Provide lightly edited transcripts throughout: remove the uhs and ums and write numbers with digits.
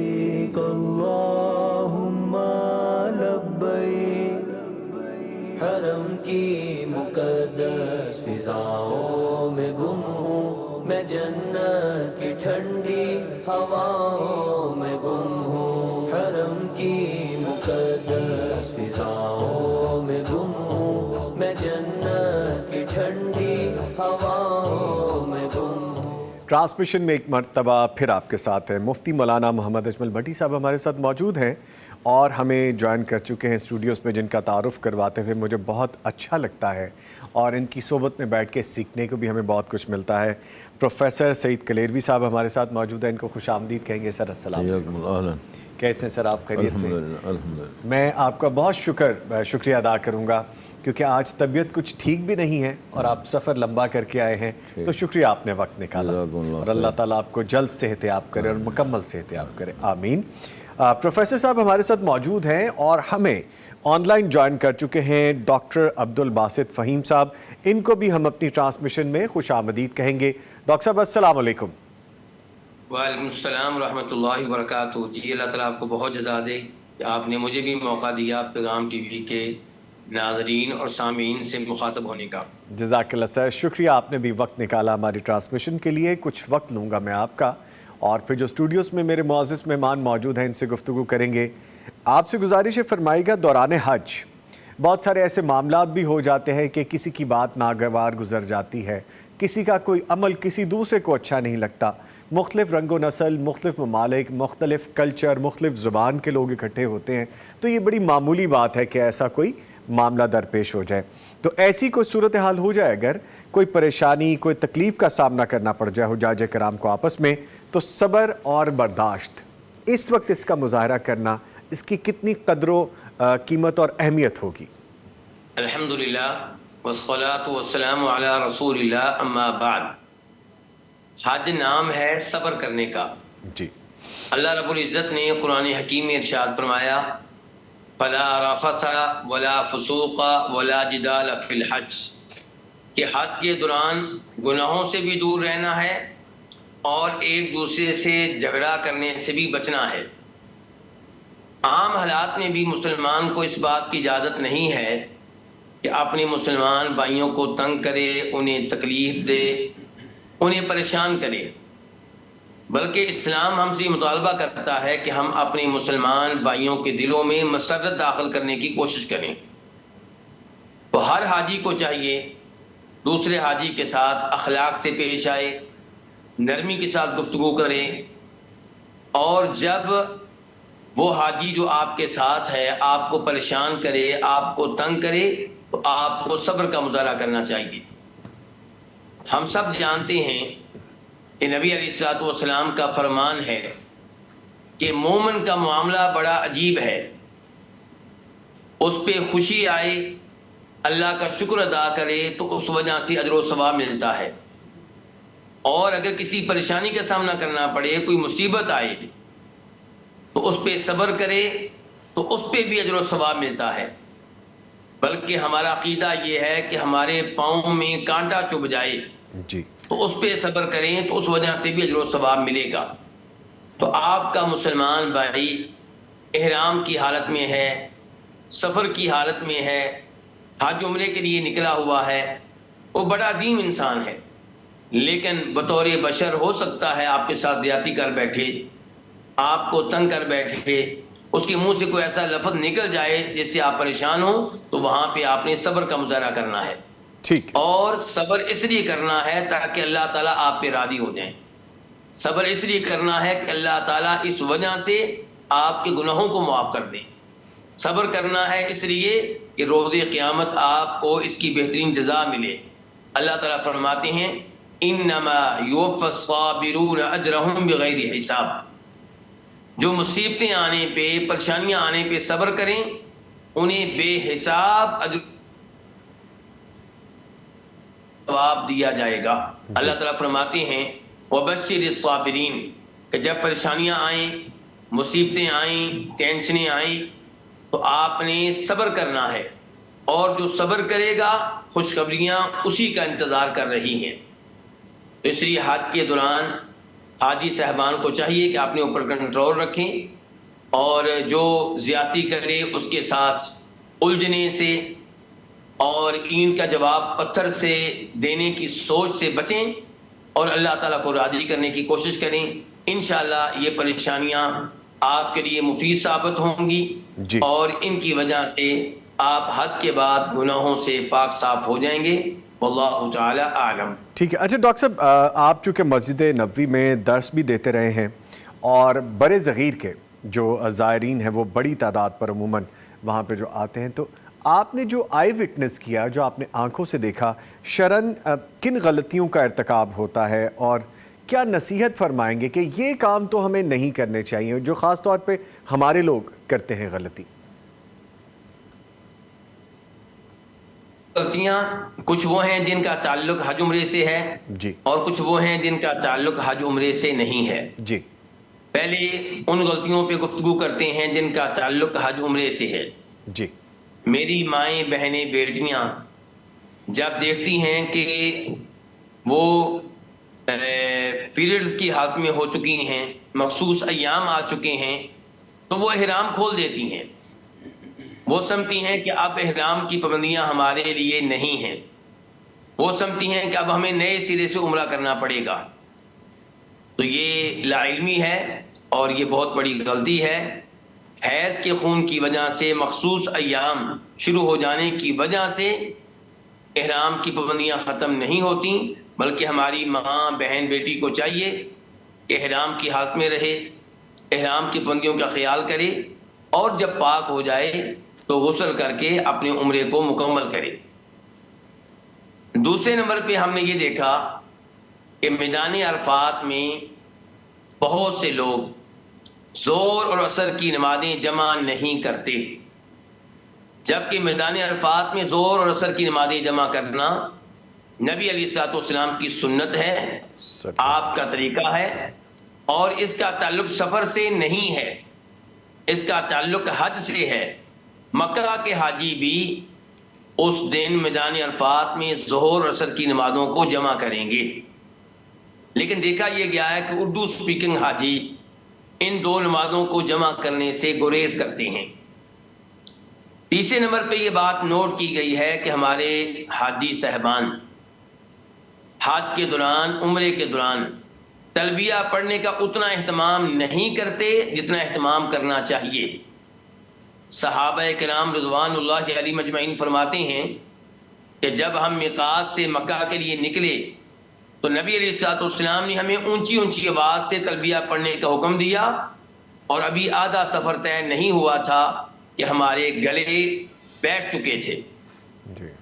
لبیک اللہم لبیک، حرم کی مقدس فضاؤں میں گم ہوں میں، جنت کی ٹھنڈی ہواؤں میں گم ہوں، حرم کی مقدس فضاؤں میں گم ہوں میں، جنت کی ٹھنڈی ہواؤں میں گم ہوں۔ ٹرانسمیشن میں ایک مرتبہ پھر آپ کے ساتھ ہے مفتی مولانا محمد اجمل بھٹی صاحب ہمارے ساتھ موجود ہیں اور ہمیں جوائن کر چکے ہیں اسٹوڈیوز میں، جن کا تعارف کرواتے ہوئے مجھے بہت اچھا لگتا ہے اور ان کی صحبت میں بیٹھ کے سیکھنے کو بھی ہمیں بہت کچھ ملتا ہے۔ پروفیسر سعید کلیروی صاحب ہمارے ساتھ موجود ہیں، ان کو خوش آمدید کہیں گے۔ سر السلام علیکم، کیسے ہیں سر آپ؟ خیریت سے؟ الحمدللہ۔ میں آپ کا بہت شکریہ ادا کروں گا کیونکہ آج طبیعت کچھ ٹھیک بھی نہیں ہے اور آپ سفر لمبا کر کے آئے ہیں، تو شکریہ آپ نے وقت نکالا، اور اللہ تعالیٰ آپ کو جلد صحت یاب کرے اور مکمل صحت یاب کرے، آمین۔ پروفیسر صاحب ہمارے ساتھ موجود ہیں اور ہمیں آن لائن جوائن کر چکے ہیں ڈاکٹر عبدالباسط فہیم صاحب، ان کو بھی ہم اپنی ٹرانسمیشن میں خوش آمدید کہیں گے۔ ڈاکٹر صاحب السلام علیکم۔ وعلیکم السلام ورحمۃ اللہ وبرکاتہ۔ جی اللہ تعالیٰ آپ کو بہت جزا دے کہ آپ نے مجھے بھی موقع دیا پیغام ٹی وی کے ناظرین اور سامعین سے مخاطب ہونے کا۔ جزاک اللہ سر، شکریہ آپ نے بھی وقت نکالا ہماری ٹرانسمیشن کے لیے۔ کچھ وقت لوں گا میں آپ کا، اور پھر جو اسٹوڈیوز میں میرے معزز مہمان موجود ہیں ان سے گفتگو کریں گے۔ آپ سے گزارش ہے فرمائے گا، دوران حج بہت سارے ایسے معاملات بھی ہو جاتے ہیں کہ کسی کی بات ناگوار گزر جاتی ہے، کسی کا کوئی عمل کسی دوسرے کو اچھا نہیں لگتا، مختلف رنگ و نسل، مختلف ممالک، مختلف کلچر، مختلف زبان کے لوگ اکٹھے ہوتے ہیں، تو یہ بڑی معمولی بات ہے کہ ایسا کوئی معاملہ درپیش ہو جائے۔ تو ایسی کوئی صورتحال ہو جائے، اگر کوئی پریشانی، کوئی تکلیف کا سامنا کرنا پڑ جائے حجاج کرام کو آپس میں، تو صبر اور برداشت اس وقت اس کا مظاہرہ کرنا، اس کی کتنی قدر و قیمت اور اہمیت ہوگی؟ الحمدللہ والصلاة والسلام علی رسول اللہ، اما بعد۔ حج نام ہے صبر کرنے کا۔ جی، اللہ رب العزت نے قرآن حکیم میں ارشاد فرمایا، فلا رفث ولا فسوق ولا جدال فی الحج، کہ حج کے دوران گناہوں سے بھی دور رہنا ہے اور ایک دوسرے سے جھگڑا کرنے سے بھی بچنا ہے۔ عام حالات میں بھی مسلمان کو اس بات کی اجازت نہیں ہے کہ اپنے مسلمان بھائیوں کو تنگ کرے، انہیں تکلیف دے، انہیں پریشان کرے، بلکہ اسلام ہم سے مطالبہ کرتا ہے کہ ہم اپنے مسلمان بھائیوں کے دلوں میں مسرت داخل کرنے کی کوشش کریں۔ تو ہر حاجی کو چاہیے دوسرے حاجی کے ساتھ اخلاق سے پیش آئے، نرمی کے ساتھ گفتگو کرے، اور جب وہ حاجی جو آپ کے ساتھ ہے آپ کو پریشان کرے، آپ کو تنگ کرے، تو آپ کو صبر کا مظاہرہ کرنا چاہیے۔ ہم سب جانتے ہیں کہ نبی علیہ الصلوۃ والسلام کا فرمان ہے کہ مومن کا معاملہ بڑا عجیب ہے، اس پہ خوشی آئے، اللہ کا شکر ادا کرے تو اس وجہ سے اجر و ثواب ملتا ہے، اور اگر کسی پریشانی کا سامنا کرنا پڑے، کوئی مصیبت آئے تو اس پہ صبر کرے تو اس پہ بھی اجر و ثواب ملتا ہے۔ بلکہ ہمارا عقیدہ یہ ہے کہ ہمارے پاؤں میں کانٹا چبھ جائے جی، تو اس پہ صبر کریں تو اس وجہ سے بھی اجر و ثواب ملے گا۔ تو آپ کا مسلمان بھائی احرام کی حالت میں ہے، سفر کی حالت میں ہے، حج عمرے کے لیے نکلا ہوا ہے، وہ بڑا عظیم انسان ہے، لیکن بطور بشر ہو سکتا ہے آپ کے ساتھ زیادتی کر بیٹھے، آپ کو تنگ کر بیٹھے، اس کے منہ سے کوئی ایسا لفظ نکل جائے جس سے آپ پریشان ہوں، تو وہاں پہ آپ نے صبر کا مظاہرہ کرنا ہے۔ ٹھیک، اور صبر اس لیے کرنا ہے تاکہ اللہ تعالیٰ آپ پہ راضی ہو جائیں۔ صبر اس لیے کرنا ہے کہ اللہ تعالیٰ اس وجہ سے آپ کے گناہوں کو معاف کر دیں۔ صبر کرنا ہے اس لیے کہ روز قیامت آپ کو اس کی بہترین جزا ملے۔ اللہ تعالیٰ فرماتے ہیں، انما یوفی الصابرون اجرہم بغیر حساب، جو مصیبتیں آنے پہ، پریشانیاں آنے پہ صبر کریں، انہیں بے حساب اجر ثواب دیا جائے گا۔ اللہ تعالیٰ فرماتے ہیں، وبشر الصابرین، کہ جب پریشانیاں آئیں، مصیبتیں آئیں، ٹینشنیں آئیں، تو آپ نے صبر کرنا ہے، اور جو صبر کرے گا خوشخبریاں اسی کا انتظار کر رہی ہیں۔ تو اس لیے حج کے دوران حاجی صاحبان کو چاہیے کہ اپنے اوپر کنٹرول رکھیں اور جو زیادتی کرے اس کے ساتھ الجھنے سے اور اینٹ کا جواب پتھر سے دینے کی سوچ سے بچیں اور اللہ تعالیٰ کو راضی کرنے کی کوشش کریں. انشاءاللہ یہ پریشانیاں آپ کے لیے مفید ثابت ہوں گی جی. اور ان کی وجہ سے آپ حد کے بعد گناہوں سے پاک صاف ہو جائیں گے. واللہ تعالی اعلم. ٹھیک ہے. اچھا ڈاکٹر صاحب، آپ چونکہ مسجد نبوی میں درس بھی دیتے رہے ہیں اور بڑے صغیر کے جو زائرین ہیں وہ بڑی تعداد پر عموماً وہاں پہ جو آتے ہیں، تو آپ نے جو آئی وٹنس کیا، جو آپ نے آنکھوں سے دیکھا، شرعاً کن غلطیوں کا ارتکاب ہوتا ہے اور کیا نصیحت فرمائیں گے کہ یہ کام تو ہمیں نہیں کرنے چاہیے، جو خاص طور پہ ہمارے لوگ کرتے ہیں غلطی؟ غلطیاں کچھ وہ ہیں جن کا تعلق حج عمرے سے ہے جی اور کچھ وہ ہیں جن کا تعلق حج عمرے سے نہیں ہے. جی پہلے ان غلطیوں پہ گفتگو کرتے ہیں جن کا تعلق حج عمرے سے ہے. جی میری مائیں، بہنیں، بیٹیاں جب دیکھتی ہیں کہ وہ پیریڈز کی حالت میں ہو چکی ہیں، مخصوص ایام آ چکے ہیں، تو وہ احرام کھول دیتی ہیں. وہ سمجھتی ہیں کہ اب احرام کی پابندیاں ہمارے لیے نہیں ہیں. وہ سمجھتی ہیں کہ اب ہمیں نئے سرے سے عمرہ کرنا پڑے گا. تو یہ لا علمی ہے اور یہ بہت بڑی غلطی ہے. حیض کے خون کی وجہ سے مخصوص ایام شروع ہو جانے کی وجہ سے احرام کی پابندیاں ختم نہیں ہوتی، بلکہ ہماری ماں، بہن، بیٹی کو چاہیے کہ احرام کی حالت میں رہے، احرام کی پابندیوں کا خیال کرے اور جب پاک ہو جائے تو غسل کر کے اپنے عمرے کو مکمل کرے. دوسرے نمبر پہ ہم نے یہ دیکھا کہ میدان عرفات میں بہت سے لوگ ظہر اور عصر کی نمازیں جمع نہیں کرتے، جبکہ میدان عرفات میں ظہر اور عصر کی نمازیں جمع کرنا نبی علیہ الصلوۃ والسلام کی سنت ہے، آپ کا طریقہ ہے، اور اس کا تعلق سفر سے نہیں ہے، اس کا تعلق حج سے ہے. مکہ کے حاجی بھی اس دن میدان عرفات میں ظہر اور عصر کی نمازوں کو جمع کریں گے. لیکن دیکھا یہ گیا ہے کہ اردو سپیکنگ حاجی ان دو نمازوں کو جمع کرنے سے گریز کرتے ہیں. تیسرے نمبر پہ یہ بات نوٹ کی گئی ہے کہ ہمارے حاجی صاحبان حج کے دوران، عمرے کے دوران تلبیہ پڑھنے کا اتنا اہتمام نہیں کرتے جتنا اہتمام کرنا چاہیے. صحابہ کرام رضوان اللہ علیہ مجمعین فرماتے ہیں کہ جب ہم میقات سے مکہ کے لیے نکلے تو نبی علیہ الصلوۃ والسلام نے ہمیں اونچی اونچی آواز سے تلبیہ پڑھنے کا حکم دیا، اور ابھی آدھا سفر طے نہیں ہوا تھا کہ ہمارے گلے بیٹھ چکے تھے.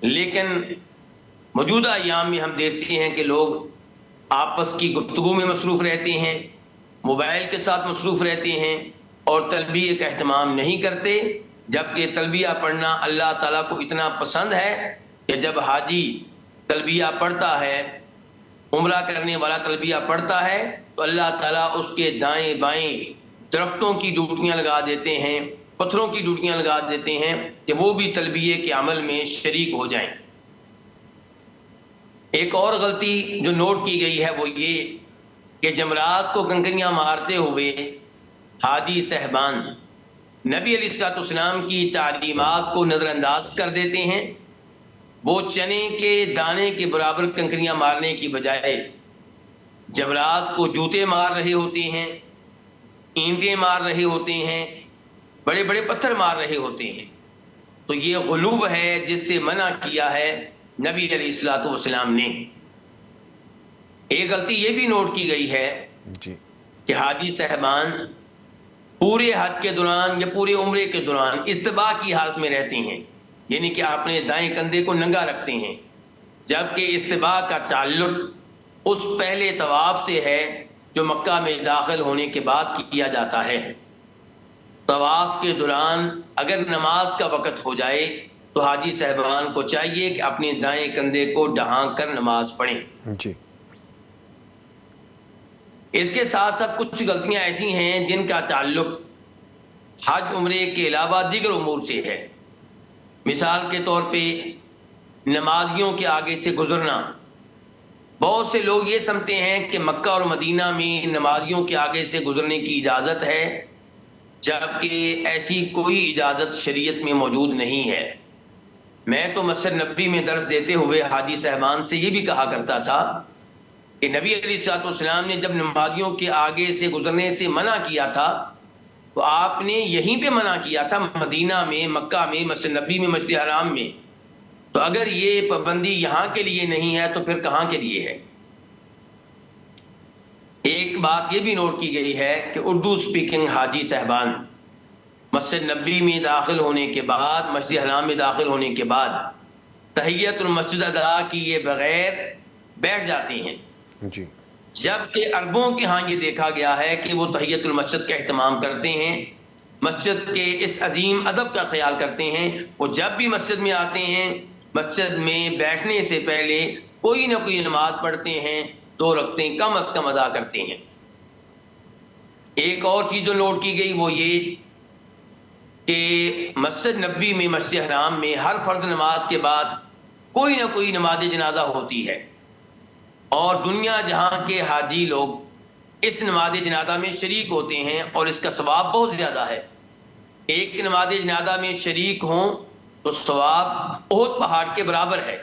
لیکن موجودہ ایام میں ہم دیکھتے ہیں کہ لوگ آپس کی گفتگو میں مصروف رہتے ہیں، موبائل کے ساتھ مصروف رہتے ہیں اور تلبیہ کا اہتمام نہیں کرتے، جبکہ تلبیہ پڑھنا اللہ تعالیٰ کو اتنا پسند ہے کہ جب حاجی تلبیہ پڑھتا ہے، عمرہ کرنے والا تلبیہ پڑھتا ہے، تو اللہ تعالیٰ اس کے دائیں بائیں درختوں کی ڈوٹیاں لگا دیتے ہیں، پتھروں کی ڈوٹیاں لگا دیتے ہیں کہ وہ بھی تلبیہ کے عمل میں شریک ہو جائیں. ایک اور غلطی جو نوٹ کی گئی ہے وہ یہ کہ جمرات کو کنکریاں مارتے ہوئے حاجی صاحبان نبی علیہ الصلوۃ والسلام کی تعلیمات کو نظر انداز کر دیتے ہیں. وہ چنے کے دانے کے برابر کنکریاں مارنے کی بجائے جمرات کو جوتے مار رہے ہوتے ہیں، اینٹیں مار رہے ہوتے ہیں، بڑے بڑے پتھر مار رہے ہوتے ہیں. تو یہ غلو ہے جس سے منع کیا ہے نبی علیہ الصلوۃ والسلام نے. ایک غلطی یہ بھی نوٹ کی گئی ہے کہ حاجی صاحبان پورے حج کے دوران یا پورے عمرے کے دوران استباح کی حالت میں رہتے ہیں، یعنی کہ اپنے دائیں کندھے کو ننگا رکھتے ہیں، جبکہ استباح کا تعلق اس پہلے طواف سے ہے جو مکہ میں داخل ہونے کے بعد کیا جاتا ہے. طواف کے دوران اگر نماز کا وقت ہو جائے تو حاجی صاحبان کو چاہیے کہ اپنے دائیں کندھے کو ڈھانک کر نماز پڑھیں. جی. اس کے ساتھ ساتھ کچھ غلطیاں ایسی ہیں جن کا تعلق حج عمرے کے علاوہ دیگر امور سے ہے. مثال کے طور پہ نمازیوں کے آگے سے گزرنا، بہت سے لوگ یہ سمجھتے ہیں کہ مکہ اور مدینہ میں نمازیوں کے آگے سے گزرنے کی اجازت ہے، جبکہ ایسی کوئی اجازت شریعت میں موجود نہیں ہے۔ میں تو مسجد نبوی میں درس دیتے ہوئے حاجی صاحبان سے یہ بھی کہا کرتا تھا کہ نبی علیہ الصلوۃ والسلام نے جب نمازیوں کے آگے سے گزرنے سے منع کیا تھا تو آپ نے یہیں پہ منع کیا تھا، مدینہ میں، مکہ میں، مسجد نبوی میں، مسجد حرام میں۔ تو اگر یہ پابندی یہاں کے لیے نہیں ہے تو پھر کہاں کے لیے ہے؟ ایک بات یہ بھی نوٹ کی گئی ہے کہ اردو سپیکنگ حاجی صاحبان مسجد نبوی میں داخل ہونے کے بعد، مسجد حرام میں داخل ہونے کے بعد تحیت المسجد ادا کیے بغیر بیٹھ جاتے ہیں، جی، جبکہ عربوں کے ہاں یہ دیکھا گیا ہے کہ وہ تحیت المسجد کا اہتمام کرتے ہیں، مسجد کے اس عظیم ادب کا خیال کرتے ہیں۔ وہ جب بھی مسجد میں آتے ہیں، مسجد میں بیٹھنے سے پہلے کوئی نہ کوئی نماز پڑھتے ہیں، 2 رکعتیں کم از کم ادا کرتے ہیں۔ ایک اور چیز جو نوٹ کی گئی وہ یہ کہ مسجد نبوی میں، مسجد حرام میں ہر فرض نماز کے بعد کوئی نہ کوئی نماز جنازہ ہوتی ہے، اور دنیا جہاں کے حاجی لوگ اس نماز جنازہ میں شریک ہوتے ہیں، اور اس کا ثواب بہت زیادہ ہے۔ ایک نماز جنازہ میں شریک ہوں تو ثواب احد پہاڑ کے برابر ہے۔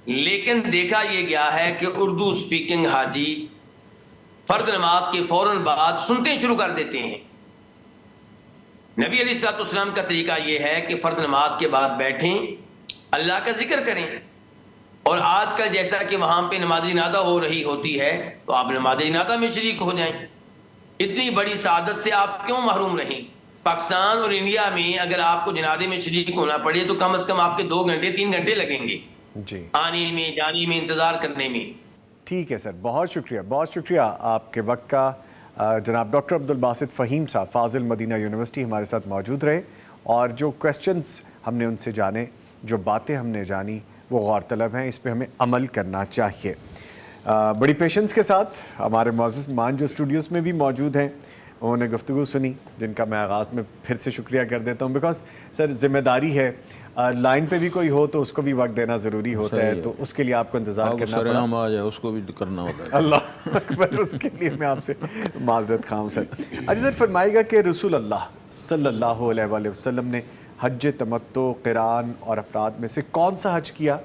لیکن دیکھا یہ گیا ہے کہ اردو سپیکنگ حاجی فرض نماز کے فوراً بعد سنتے شروع کر دیتے ہیں۔ نبی علیہ الصلوۃ والسلام کا طریقہ یہ ہے کہ فرض نماز کے بعد بیٹھیں، اللہ کا ذکر کریں، اور آج کل جیسا کہ وہاں پہ نماز جنازہ ہو رہی ہوتی ہے تو آپ نماز جنازہ میں شریک ہو جائیں۔ اتنی بڑی سعادت سے آپ کیوں محروم رہیں؟ پاکستان اور انڈیا میں اگر آپ کو جنازے میں شریک ہونا پڑے تو کم از کم آپ کے 2 گھنٹے 3 گھنٹے لگیں گے جی، آنے میں، جانے میں، انتظار کرنے میں۔ ٹھیک ہے سر، بہت شکریہ آپ کے وقت کا۔ جناب ڈاکٹر عبدالباسط فہیم صاحب فاضل مدینہ یونیورسٹی ہمارے ساتھ موجود رہے، اور جو کویسچنز ہم نے ان سے جانے، جو باتیں ہم نے جانی، وہ غور طلب ہیں، اس پہ ہمیں عمل کرنا چاہیے۔ بڑی پیشنس کے ساتھ ہمارے معزز مان جو اسٹوڈیوز میں بھی موجود ہیں، انہوں نے گفتگو سنی، جن کا میں آغاز میں پھر سے شکریہ کر دیتا ہوں، بیکاز سر ذمہ داری ہے، لائن پہ بھی کوئی ہو تو اس کو بھی وقت دینا ضروری ہوتا ہے، تو اس کے لیے آپ کو انتظار کرنا پڑا۔ ہم آ جائے اس کو بھی کرنا ہوتا ہے۔ اللہ اکبر، اس کے لیے میں آپ سے معذرت خواہ ہوں سر۔ اچھا سر، فرمائے گا کہ رسول اللہ صلی اللہ علیہ وآلہ وسلم نے حج تمتع، قران اور افراد میں سے کون سا حج کیا،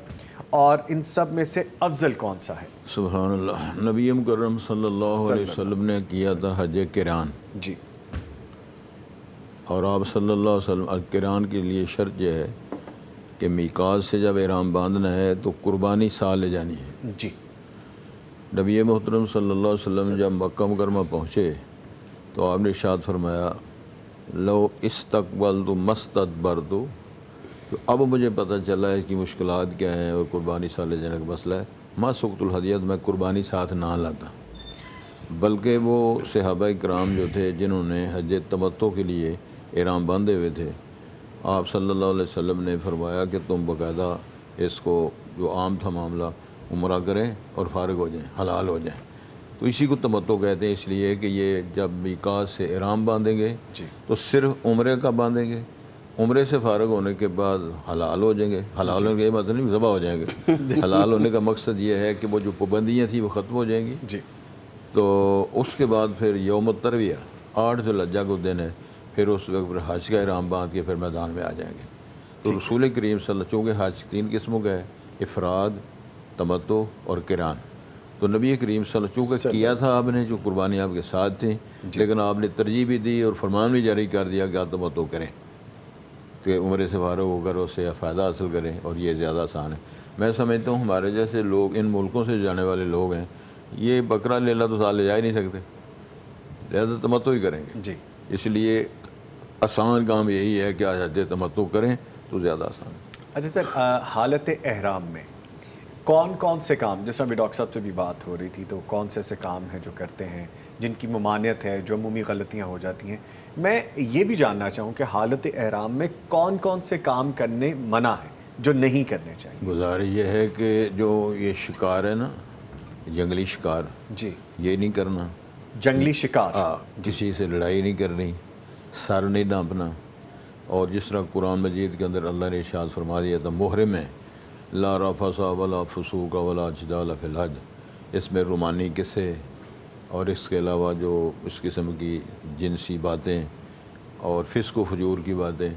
اور ان سب میں سے افضل کون سا ہے؟ سبحان اللہ، نبی مکرم صلی اللہ علیہ وسلم نے کیا تھا حج قران، جی، اور آپ صلی اللہ علیہ وسلم قران کے لیے شرط یہ ہے کہ میقات سے جب احرام باندھنا ہے تو قربانی سال لے جانی ہے۔ جی، نبی محترم صلی اللہ علیہ وسلم جب مکہ مکرمہ پہنچے تو آپ نے ارشاد فرمایا، لو استقبلت مستدبرت، تو اب مجھے پتہ چلا ہے اس کی مشکلات کیا ہیں اور قربانی سال لے جانے کا مسئلہ ہے، ما سقت الہدیۃ، میں قربانی ساتھ نہ لاتا، بلکہ وہ صحابہ کرام جو تھے جنہوں نے حج تمتع کے لیے احرام باندھے ہوئے تھے، آپ صلی اللہ علیہ وسلم نے فرمایا کہ تم باقاعدہ اس کو، جو عام تھا معاملہ، عمرہ کریں اور فارغ ہو جائیں، حلال ہو جائیں۔ تو اسی کو تمتع کہتے ہیں، اس لیے کہ یہ جب میقات سے احرام باندھیں گے تو صرف عمرے کا باندھیں گے، عمرے سے فارغ ہونے کے بعد حلال ہو جائیں گے۔ حلال ہونے کا یہ مطلب نہیں ذبح ہو جائیں گے، حلال ہونے کا مقصد یہ ہے کہ وہ جو پابندیاں تھیں وہ ختم ہو جائیں گی۔ جی، تو اس کے بعد پھر یوم الترویہ 8 ذی الحجہ کو دن ہے، پھر اس وقت پھر حج کا احرام باندھ کے پھر میدان میں آ جائیں گے۔ تو رسول کریم صلی اللہ علیہ وسلم، چونکہ حج 3 قسموں کا ہے، افراد، تمتع اور قران، تو نبی کریم صلی اللہ علیہ وسلم چونکہ کیا تھا آپ نے، جو قربانی آپ کے ساتھ تھیں، لیکن آپ نے ترجیح بھی دی اور فرمان بھی جاری کر دیا کہ آپ تمتع کریں، کہ عمرے سے فارغ ہو کر اس سے فائدہ حاصل کریں، اور یہ زیادہ آسان ہے۔ میں سمجھتا ہوں ہمارے جیسے لوگ، ان ملکوں سے جانے والے لوگ ہیں، یہ بکرا لیلا تو سال لے جا ہی نہیں سکتے، لہٰذا تمتع ہی کریں گے۔ جی، اس لیے آسان کام یہی ہے کہ حج تمتع کریں تو زیادہ آسان ہے۔ اچھا سر، حالت احرام میں کون کون سے کام، جیسے ابھی ڈاکٹر صاحب سے بھی بات ہو رہی تھی، تو کون سے کام ہیں جو کرتے ہیں جن کی ممانعت ہے، جو عمومی غلطیاں ہو جاتی ہیں؟ میں یہ بھی جاننا چاہوں کہ حالت احرام میں کون کون سے کام کرنے منع ہیں جو نہیں کرنے چاہیے؟ گزارش یہ ہے کہ جو یہ شکار ہے نا، جنگلی شکار، جی، یہ نہیں کرنا، جنگلی شکار، کسی سے لڑائی نہیں کرنی، سر نہیں ڈانپنا، اور جس طرح قرآن مجید کے اندر اللہ نے ارشاد فرما دیا تھا، محرم ہے لا رفث ولا فسوق ولا جدال فی الحج، اس میں رومانی قصے اور اس کے علاوہ جو اس قسم کی جنسی باتیں اور فسق و فجور کی باتیں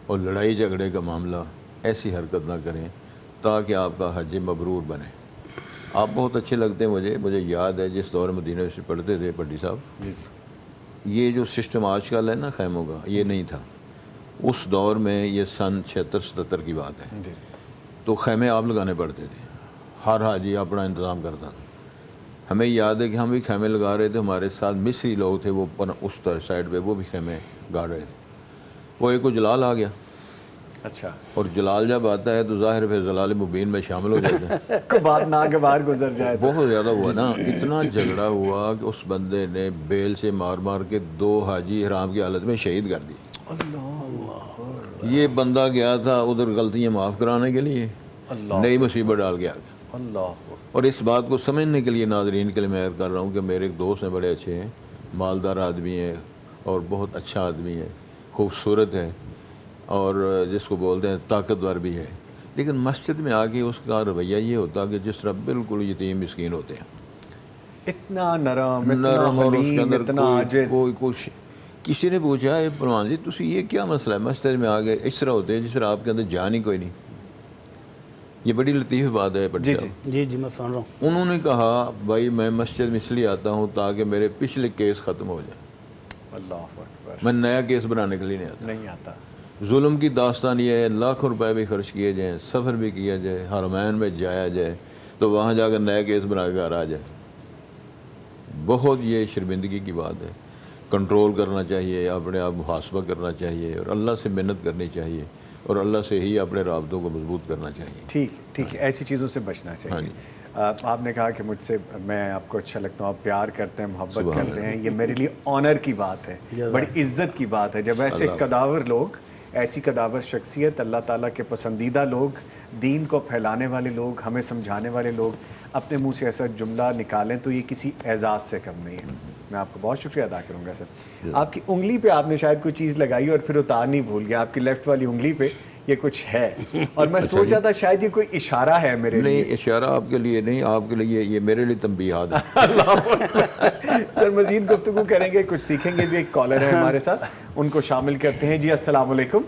اور لڑائی جھگڑے کا معاملہ، ایسی حرکت نہ کریں تاکہ آپ کا حج مبرور بنے۔ آپ بہت اچھے لگتے ہیں مجھے یاد ہے جس دور مدینہ سے پڑھتے تھے پٹی صاحب، یہ جو سسٹم آج کل ہے نا خیموں کا، یہ نہیں تھا اس دور میں۔ یہ سن 76-77 کی بات ہے، تو خیمے آپ لگانے پڑتے تھے، ہر حاجی اپنا انتظام کرتا تھا۔ ہمیں یاد ہے کہ ہم بھی خیمے لگا رہے تھے، ہمارے ساتھ مصری لوگ تھے، وہ اس سائڈ پہ وہ بھی خیمے گاڑ رہے تھے۔ وہ ایک کو جلال آ گیا، اچھا، اور جلال جب آتا ہے تو ظاہر پھر جلال مبین میں شامل ہو جاتا ہے۔ کو بات ناگوار گزر جائے تو بہت زیادہ ہوا نا، اتنا جھگڑا ہوا کہ اس بندے نے بیل سے مار مار کے 2 حاجی احرام کی حالت میں شہید کر دی۔ یہ بندہ گیا تھا ادھر غلطیاں معاف کرانے کے لیے، نئی مصیبت ڈال کے آ گیا۔ اللہ، اور اس بات کو سمجھنے کے لیے ناظرین کے لیے میں عرض کر رہا ہوں کہ میرے ایک دوست ہیں، بڑے اچھے ہیں، مالدار آدمی ہیں اور بہت اچھا آدمی ہے، خوبصورت ہے اور جس کو بولتے ہیں طاقتور بھی ہے، لیکن مسجد میں آ کے اس کا رویہ یہ ہوتا کہ جس طرح بالکل یتیم مسکین ہوتے ہیں، اتنا نرم، اتنا نرم، اور اس کے حلیم، اندر اتنا عاجز۔ کوئی کچھ۔ کسی نے پوچھا ہے پروان جی تسی یہ کیا مسئلہ ہے، مسجد میں آ گئے اس طرح ہوتے ہیں جس طرح آپ کے اندر جان ہی کوئی نہیں۔ یہ بڑی لطیف بات ہے پٹی صاحب۔ جی میں سن رہا ہوں۔ انہوں نے کہا بھائی میں مسجد میں اس لیے آتا ہوں تاکہ میرے پچھلے کیس ختم ہو جائیں، اللہ اکبر، میں نیا کیس بنانے کے لیے نہیں آتا۔ نہیں آتا۔ ظلم کی داستان یہ ہے، لاکھوں روپے بھی خرچ کیے جائیں، سفر بھی کیا جائے، حرمین میں جایا جائے، تو وہاں جا کر نیا کیس بنا کر آ جائے۔ بہت یہ شرمندگی کی بات ہے۔ کنٹرول کرنا چاہیے، اپنے آپ محاسبہ کرنا چاہیے، اور اللہ سے محنت کرنی چاہیے، اور اللہ سے ہی اپنے رابطوں کو مضبوط کرنا چاہیے۔ ٹھیک ہے، ایسی چیزوں سے بچنا چاہیے۔ آپ نے کہا کہ مجھ سے میں آپ کو اچھا لگتا ہوں، آپ پیار کرتے ہیں، محبت کرتے ہیں، یہ میرے لیے آنر کی بات ہے، بڑی عزت کی بات ہے جب ایسے قداور لوگ، ایسی قداور شخصیت، اللہ تعالیٰ کے پسندیدہ لوگ، دین کو پھیلانے والے لوگ، ہمیں سمجھانے والے لوگ اپنے منہ سے ایسا جملہ نکالیں تو یہ کسی اعزاز سے کم نہیں ہے۔ میں آپ کو بہت شکریہ ادا کروں گا سر۔ آپ کی انگلی پہ آپ نے شاید کوئی چیز لگائی اور پھر اتارنی بھول گیا، آپ کی لیفٹ والی انگلی پہ یہ کچھ ہے، اور میں سوچا تھا شاید یہ کوئی اشارہ ہے میرے لیے۔ نہیں، اشارہ آپ کے لیے نہیں، آپ کے لیے یہ میرے لیے تنبیہات ہے۔ سر مزید گفتگو کریں گے، کچھ سیکھیں گے بھی۔ ایک کالر ہے ہمارے ساتھ، ان کو شامل کرتے ہیں۔ جی السلام علیکم۔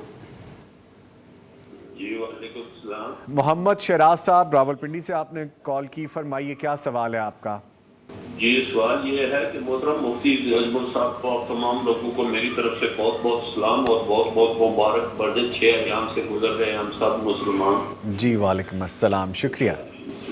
جی وعلیکم السلام۔ محمد شیراز صاحب راولپنڈی سے آپ نے کال کی، فرمائیے کیا سوال ہے آپ کا؟ جی سوال یہ ہے کہ محترم مفتی اجمل صاحب کو، آپ تمام لوگوں کو میری طرف سے بہت بہت سلام اور بہت بہت مبارک برد 6 ایام سے گزر رہے ہیں ہم سب مسلمان۔ جی وعلیکم السلام، شکریہ۔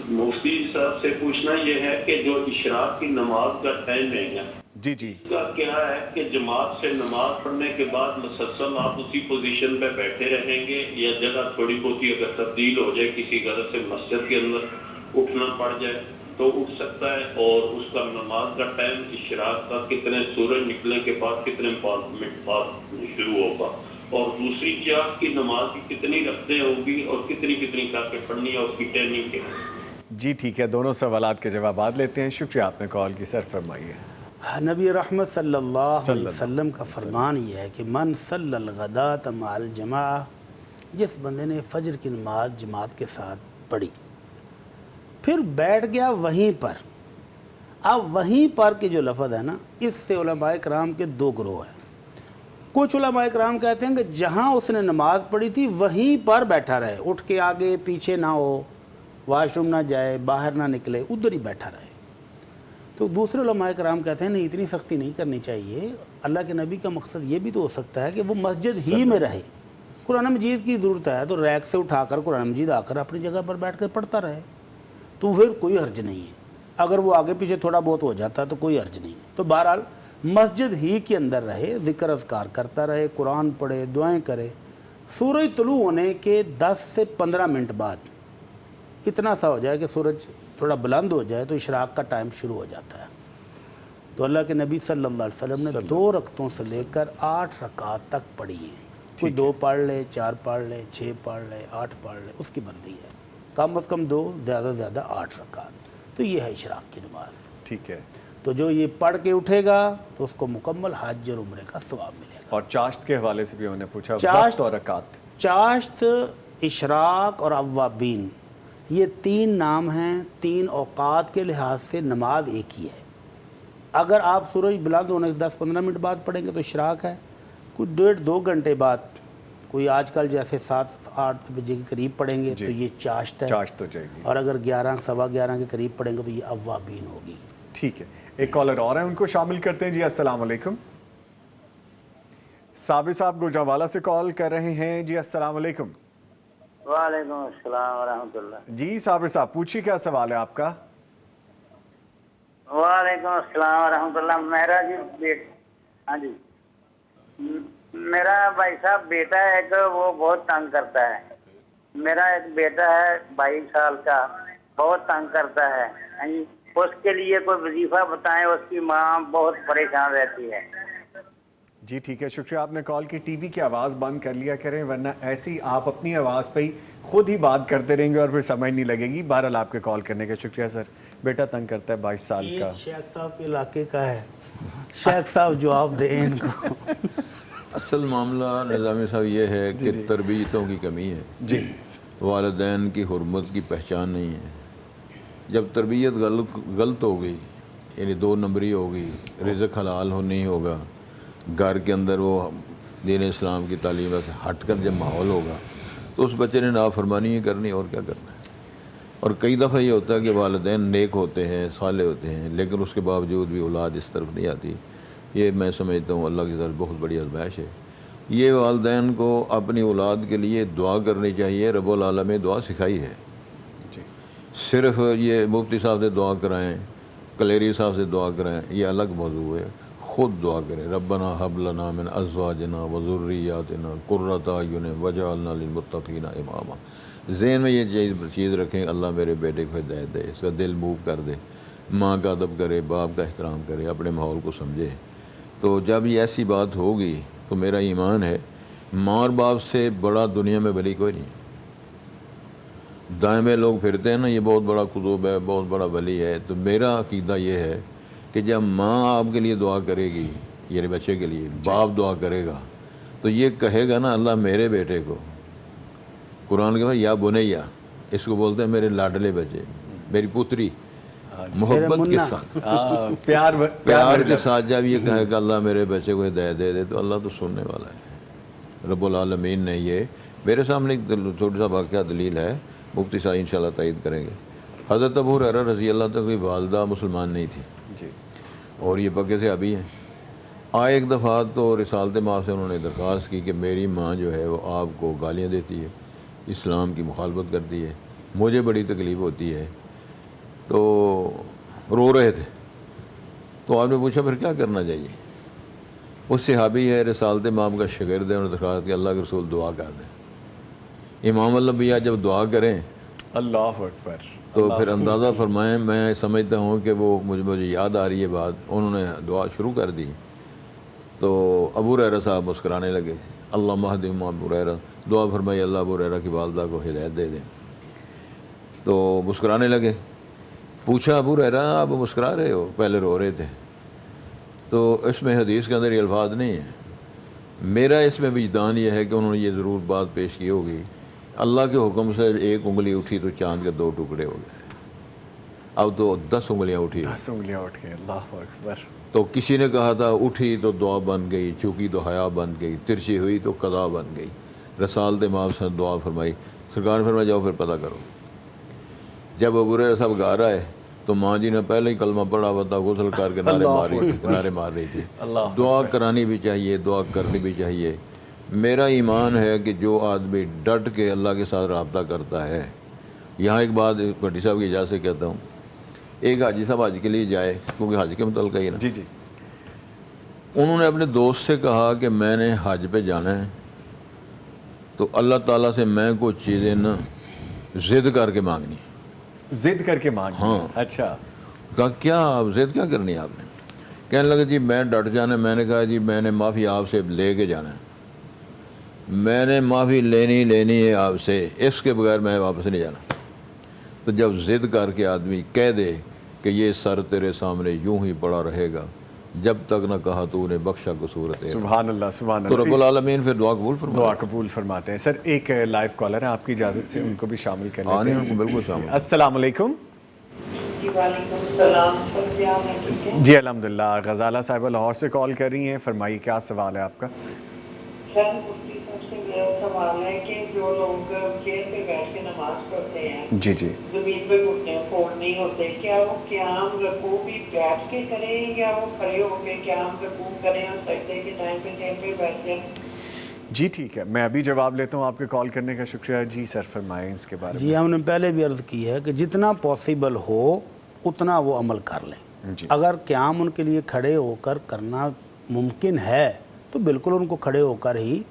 مفتی صاحب سے پوچھنا یہ ہے کہ جو اشراق کی نماز کا ٹائم ہے جی اس کا کیا ہے کہ جماعت سے نماز پڑھنے کے بعد مسلسل آپ اسی پوزیشن پہ بیٹھے رہیں گے، یا جگہ تھوڑی بہت اگر تبدیل ہو جائے، کسی غرض سے مسجد کے اندر اٹھنا پڑ جائے تو اٹھ سکتا ہے؟ اور اس کا نماز کا ٹائم اشراق کا کتنے سورج نکلنے کے بعد کتنے منٹ بعد شروع ہوگا؟ اور دوسری کیا کی نماز کی کتنی رکعتیں ہوگی اور کتنی کر کے پڑھنی ہے، اس کی ٹائمنگ کیا ہے؟ جی ٹھیک ہے، دونوں سوالات کے جوابات لیتے ہیں۔ شکریہ آپ نے کال کی، سر فرمائیے۔ نبی رحمت صلی اللہ علیہ وسلم کا فرمان یہ ہے کہ من صلی الغداۃ مع الجماعہ، جس بندے نے فجر کی نماز جماعت کے ساتھ پڑھی پھر بیٹھ گیا وہیں پر۔ اب وہیں پر کے جو لفظ ہے نا، اس سے علماء کرام کے 2 گروہ ہیں۔ کچھ علماء کرام کہتے ہیں کہ جہاں اس نے نماز پڑھی تھی وہیں پر بیٹھا رہے، اٹھ کے آگے پیچھے نہ ہو، واش روم نہ جائے، باہر نہ نکلے، ادھر ہی بیٹھا رہے۔ تو دوسرے علماء کرام کہتے ہیں نہیں، اتنی سختی نہیں کرنی چاہیے، اللہ کے نبی کا مقصد یہ بھی تو ہو سکتا ہے کہ وہ مسجد ہی میں رہے، قرآن مجید کی ضرورت ہے تو ریک سے اٹھا کر قرآن مجید آ کر اپنی جگہ پر بیٹھ کر پڑھتا رہے، تو پھر کوئی حرج نہیں ہے۔ اگر وہ آگے پیچھے تھوڑا بہت ہو جاتا تو کوئی حرج نہیں ہے۔ تو بہرحال مسجد ہی کے اندر رہے، ذکر اذکار کرتا رہے، قرآن پڑھے، دعائیں کرے۔ سورج طلوع ہونے کے 10 سے 15 منٹ بعد اتنا سا ہو جائے کہ سورج تھوڑا بلند ہو جائے تو اشراق کا ٹائم شروع ہو جاتا ہے۔ تو اللہ کے نبی صلی اللہ علیہ وسلم نے 2 رکعتوں سے لے کر 8 رکعات تک پڑھی ہیں۔ کوئی 2 پڑھ لے، 4 پڑھ لے، 6 پڑھ لے، 8 پڑھ لے، اس کی مرضی ہے۔ کم از کم 2، زیادہ سے زیادہ 8 رکعات۔ تو یہ ہے اشراق کی نماز۔ ٹھیک ہے۔ تو جو یہ پڑھ کے اٹھے گا تو اس کو مکمل حج اور عمرے کا ثواب ملے گا۔ اور چاشت کے حوالے سے بھی انہوں نے پوچھا، چاشت وقت اور رکعت۔ چاشت اشراق اور اوابین یہ 3 نام ہیں، 3 اوقات کے لحاظ سے نماز ایک ہی ہے۔ اگر آپ سورج بلند ہونے کے 10-15 منٹ بعد پڑھیں گے تو اشراق ہے، کوئی 1.5-2 گھنٹے بعد، کوئی آج کل جیسے 7-8 بجے کے قریب پڑھیں گے تو یہ چاشت ہے، چاشت ہو جائے گی، اور اگر 11-11:15 کے قریب پڑھیں گے تو یہ اوابین ہوگی۔ ٹھیک ہے، ایک کالر اور ہیں، ان کو شامل کرتے ہیں۔ جی السلام علیکم، صابر صاحب گوجرانوالا سے کال کر رہے ہیں۔ جی السلام علیکم۔ وعلیکم السلام ورحمۃ اللہ۔ جی صابر صاحب پوچھیے، کیا سوال ہے آپ کا؟ وعلیکم السلام ورحمۃ اللہ۔ میرا ہاں جی، میرا بھائی صاحب بیٹا ہے ایک، وہ بہت تنگ کرتا ہے۔ میرا ایک بیٹا ہے 22 سال کا، بہت تنگ کرتا ہے۔ ہاں جی، اس کے لیے کوئی وظیفہ بتائیں، اس کی ماں بہت پریشان رہتی ہے۔ جی ٹھیک ہے، شکریہ آپ نے کال کی۔ ٹی وی کی آواز بند کر لیا کریں، ورنہ ایسی آپ اپنی آواز پہ ہی خود ہی بات کرتے رہیں گے اور پھر سمجھ نہیں لگے گی۔ بہرحال آپ کے کال کرنے کا شکریہ سر۔ بیٹا تنگ کرتا ہے 22 سال کا۔ یہ شیخ صاحب کے علاقے کا ہے، شیخ صاحب جواب دیں ان کو۔ اصل معاملہ نظامی صاحب یہ ہے کہ تربیتوں کی کمی ہے جی، والدین کی حرمت کی پہچان نہیں ہے۔ جب تربیت غلط ہو گئی، یعنی 2 نمبری ہو گئی، رزق حلال ہو نہیں ہوگا، گھر کے اندر وہ دین اسلام کی تعلیم سے ہٹ کر جب ماحول ہوگا تو اس بچے نے نافرمانی ہی کرنی، اور کیا کرنا ہے۔ اور کئی دفعہ یہ ہوتا ہے کہ والدین نیک ہوتے ہیں، صالح ہوتے ہیں، لیکن اس کے باوجود بھی اولاد اس طرف نہیں آتی۔ یہ میں سمجھتا ہوں اللہ کی طرف بہت بڑی آزمائش ہے۔ یہ والدین کو اپنی اولاد کے لیے دعا کرنی چاہیے۔ رب العالمین نے دعا سکھائی ہے، صرف یہ مفتی صاحب سے دعا کرائیں، کلیری صاحب سے دعا کرائیں، یہ الگ موضوع ہے۔ خود دعا کریں، ربنا ہب لنا من ازواجنا وذریاتنا قرۃ اعین واجعلنا للمتقین اماما۔ ذہن میں یہ چیز رکھیں، اللہ میرے بیٹے کو ہدایت دے، اس کا دل موو کر دے، ماں کا ادب کرے، باپ کا احترام کرے، اپنے ماحول کو سمجھے۔ تو جب یہ ایسی بات ہوگی تو میرا ایمان ہے ماں اور باپ سے بڑا دنیا میں ولی کوئی نہیں۔ دائیں میں لوگ پھرتے ہیں نا، یہ بہت بڑا قطب ہے، بہت بڑا ولی ہے، تو میرا عقیدہ یہ ہے کہ جب ماں آپ کے لیے دعا کرے گی، یعنی بچے کے لیے باپ دعا کرے گا، تو یہ کہے گا نا اللہ میرے بیٹے کو، قرآن کے بعد یا بنیا، اس کو بولتے ہیں میرے لاڈلے بچے، میری پتری، محبت کے ساتھ، پیار کے ساتھ جب یہ کہے گا اللہ میرے بچے کو ہدایت دے دے، تو اللہ تو سننے والا ہے۔ رب العالمین نے یہ میرے سامنے ایک چھوٹا سا واقعہ دلیل ہے، مفتی صاحب انشاءاللہ تائید کریں گے۔ حضرت ابو ہریرہ رضی اللہ تعالیٰ کی والدہ مسلمان نہیں تھی جی، اور یہ پکے سے ابھی ہیں۔ آئے ایک دفعہ تو رسالت ماں سے انہوں نے درخواست کی کہ میری ماں جو ہے وہ آپ کو گالیاں دیتی ہے، اسلام کی مخالفت کرتی ہے، مجھے بڑی تکلیف ہوتی ہے، تو رو رہے تھے۔ تو آپ نے پوچھا پھر کیا کرنا چاہیے؟ وہ صحابی ہے، رسالت مام کا شاگرد ہے، انہوں نے درخواست کی اللہ کے رسول دعا کر دیں۔ امام الانبیاء جب دعا کریں اللہ اکبر، تو پھر اندازہ فرمائیں، میں سمجھتا ہوں کہ وہ مجھے یاد آ رہی ہے بات، انہوں نے دعا شروع کر دی تو ابو ہریرہ صاحب مسکرانے لگے، اللہ اہدہم ابو ہریرہ، دعا فرمائی اللہ ابو ہریرہ کی والدہ کو ہدایت دے دیں۔ تو مسکرانے لگے۔ پوچھا ابو ہریرہ آپ مسکرا رہے ہو، پہلے رو رہے تھے؟ تو اس میں حدیث کے اندر یہ الفاظ نہیں ہیں، میرا اس میں وجدان یہ ہے کہ انہوں نے یہ ضرور بات پیش کی ہوگی، اللہ کے حکم سے ایک انگلی اٹھی تو چاند کے 2 ٹکڑے ہو گئے، اب تو 10 انگلیاں اٹھی۔ 10 انگلیاں اٹھ گئی، اللہ اکبر۔ تو کسی نے کہا تھا اٹھی تو دعا بن گئی، چوکی تو حیا بن گئی، ترچھی ہوئی تو قضا بن گئی۔ رسالت امام سے دعا فرمائی، سرکار نے فرمایا جاؤ پھر پتہ کرو۔ جب ابو ہریرہ صاحب گھر آئے تو ماں جی نے پہلے ہی کلمہ پڑھا ہوا تھا، غسل کر کے نعرے مار رہی تھی۔ دعا کرانی بھی چاہیے، دعا کرنی بھی چاہیے۔ میرا ایمان ہے کہ جو آدمی ڈٹ کے اللہ کے ساتھ رابطہ کرتا ہے، یہاں ایک بات بھٹی صاحب کی اجازت سے کہتا ہوں، ایک حاجی صاحب حج کے لیے جائے، کیونکہ حج کے متعلق ہی نا، جی جی، انہوں نے اپنے دوست سے کہا کہ میں نے حج پہ جانا ہے تو اللہ تعالیٰ سے میں کچھ چیزیں نا ضد کر کے مانگنی ہے۔ ضد کر کے مانگ، ہاں۔ اچھا، کہا کیا آپ ضد کیا کرنی ہے آپ نے؟ کہنے لگے جی میں ڈٹ جانا ہے۔ میں نے کہا جی میں نے معافی آپ سے لے کے جانا ہے، میں نے معافی لینی ہے آپ سے، اس کے بغیر میں واپس نہیں جانا۔ تو جب ضد کر کے آدمی کہہ دے کہ یہ سر تیرے سامنے یوں ہی پڑا رہے گا، جب تک نہ کہا تو نے بخشا قصور تیرا. سبحان اللہ سبحان تو رب اللہ. العالمین پھر دعا قبول فرمائے. دعا قبول فرماتے ہیں. سر ایک لائیو کالر ہے آپ کی اجازت سے ان کو بھی شامل کر لیتے ان کو بالکل شامل. السلام علیکم. جی وعلیکم السلام. ٹھیک ہے جی الحمدللہ. غزالہ صاحبہ لاہور سے کال کر رہی ہیں, فرمائیے کیا سوال ہے آپ کا. سر مفتی صاحب سے میرا سوال ہے کہ جو لوگ چیئر پہ بیٹھ کے نماز پڑھتے ہیں, جی جی, زمین پہ گھٹنے فوڈ نہیں ہوتے, کیا وہ قیام رکوع بھی بیٹھ کے کریں یا وہ کھڑے ہو کے قیام رکوع کریں اور سجدے کے ٹائم پہ چیئر پہ بیٹھ جائیں؟ جی ٹھیک ہے, میں ابھی جواب لیتا ہوں. آپ کے کال کرنے کا شکریہ. جی سر فرمائیں اس کے بارے میں. جی ہم نے پہلے بھی عرض کی ہے کہ جتنا پاسبل ہو اتنا وہ عمل کر لیں. اگر قیام ان کے لیے کھڑے ہو کر کرنا ممکن ہے تو بالکل ان کو کھڑے ہو کر ہی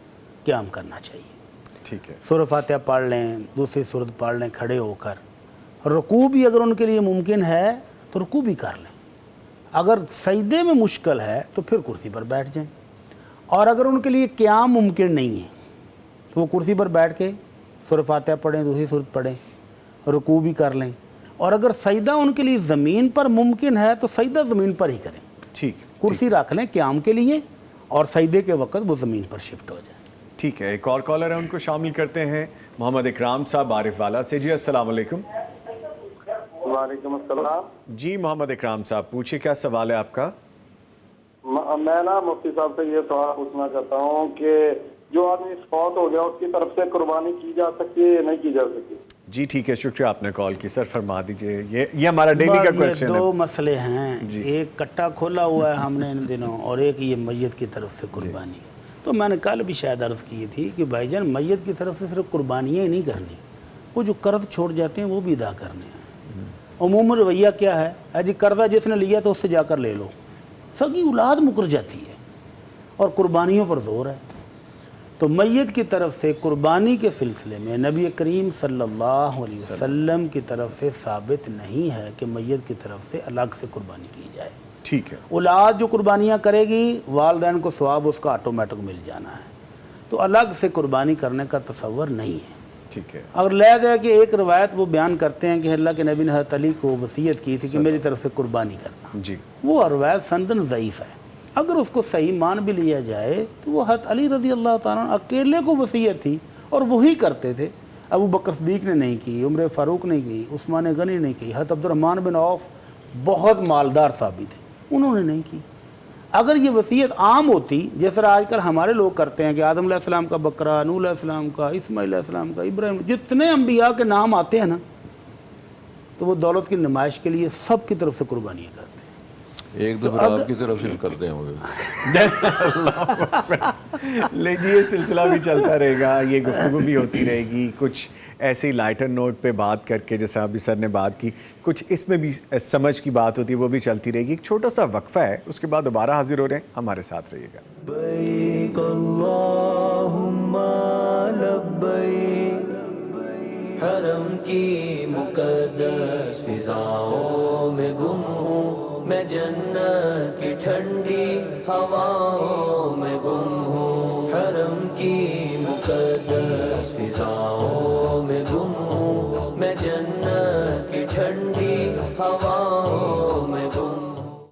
قیام کرنا چاہیے. ٹھیک ہے, سورہ فاتحہ پڑھ لیں, دوسری سورت پڑھ لیں کھڑے ہو کر. رکوع بھی اگر ان کے لیے ممکن ہے تو رکوع بھی کر لیں. اگر سجدے میں مشکل ہے تو پھر کرسی پر بیٹھ جائیں. اور اگر ان کے لیے قیام ممکن نہیں ہے تو وہ کرسی پر بیٹھ کے سورہ فاتحہ پڑھیں, دوسری سورت پڑھیں, رکوع بھی کر لیں. اور اگر سجدہ ان کے لیے زمین پر ممکن ہے تو سجدہ زمین پر ہی کریں. ٹھیک, کرسی رکھ لیں قیام کے لیے اور سجدے کے وقت وہ زمین پر شفٹ ہو جائیں. ٹھیک ہے. ایک اور کالر ہے, ان کو شامل کرتے ہیں. محمد اکرام صاحب عارف والا سے. جی السلام علیکم. وعلیکم السلام. جی محمد اکرام صاحب پوچھیے کیا سوال ہے آپ کا. میں نا مفتی صاحب سے یہ سوال پوچھنا چاہتا ہوں کہ جو آدمی فوت ہو گیا اس کی طرف سے قربانی کی جا سکتی ہے یا نہیں کی جا سکتی؟ جی ٹھیک ہے, شکریہ آپ نے کال کی. سر فرما دیجئے. یہ ہمارا ڈیلی کا کویسچن ہے. دو مسئلے ہیں, ایک کٹا کھولا ہوا ہے ہم نے ان دنوں, اور ایک یہ میت کی طرف سے قربانی. تو میں نے کل بھی شاید عرض کی تھی کہ بھائی جان میت کی طرف سے صرف قربانیاں ہی نہیں کرنی, وہ جو قرض چھوڑ جاتے ہیں وہ بھی ادا کرنے ہیں. عموماً رویہ کیا ہے جی, قرضہ جس نے لیا تو اس سے جا کر لے لو. سگی اولاد مکر جاتی ہے اور قربانیوں پر زور ہے. تو میت کی طرف سے قربانی کے سلسلے میں نبی کریم صلی اللہ علیہ وسلم کی طرف سے ثابت نہیں ہے کہ میت کی طرف سے الگ سے قربانی کی جائے. ٹھیک ہے. اولاد جو قربانیاں کرے گی والدین کو ثواب اس کا آٹومیٹک مل جانا ہے, تو الگ سے قربانی کرنے کا تصور نہیں ہے. ٹھیک ہے. اگر لے دے کہ ایک روایت وہ بیان کرتے ہیں کہ اللہ کے نبی نے حضرت علی کو وصیت کی تھی کہ میری طرف سے قربانی کرنا, جی وہ روایت سندن ضعیف ہے. اگر اس کو صحیح مان بھی لیا جائے تو وہ حضرت علی رضی اللہ تعالیٰ عنہ اکیلے کو وصیت تھی اور وہی کرتے تھے. ابو بکر صدیق نے نہیں کی, عمر فاروق نے کی, عثمان غنی نے کی, حضرت عبد الرحمن بن عوف بہت مالدار صحابی تھے, انہوں نے نہیں کی. اگر یہ وصیت عام ہوتی جیسے آج کل ہمارے لوگ کرتے ہیں کہ آدم علیہ السلام کا بکرا, نوح علیہ السلام کا, اسماعیل علیہ السلام کا, ابراہیم, جتنے انبیاء کے نام آتے ہیں نا, تو وہ دولت کی نمائش کے لیے سب کی طرف سے قربانیاں کرتے ہیں. ایک تو پھر آپ کی طرف سے کرتے ہوں گے. لیجیے سلسلہ بھی چلتا رہے گا, یہ گفتگو بھی ہوتی رہے گی. کچھ ایسی لائٹر نوٹ پہ بات کر کے جیسے ابھی سر نے بات کی, کچھ اس میں بھی سمجھ کی بات ہوتی ہے, وہ بھی چلتی رہے گی. ایک چھوٹا سا وقفہ ہے, اس کے بعد دوبارہ حاضر ہو رہے ہیں, ہمارے ساتھ رہیے گا. لبیک اللہم لبیک, حرم کی مقدس فضاؤں میں گم ہوں میں, جنت کی ٹھنڈی ہواؤں میں گم ہوں. حرم کی مقدس فضاؤں میں گم ہوں میں, جنت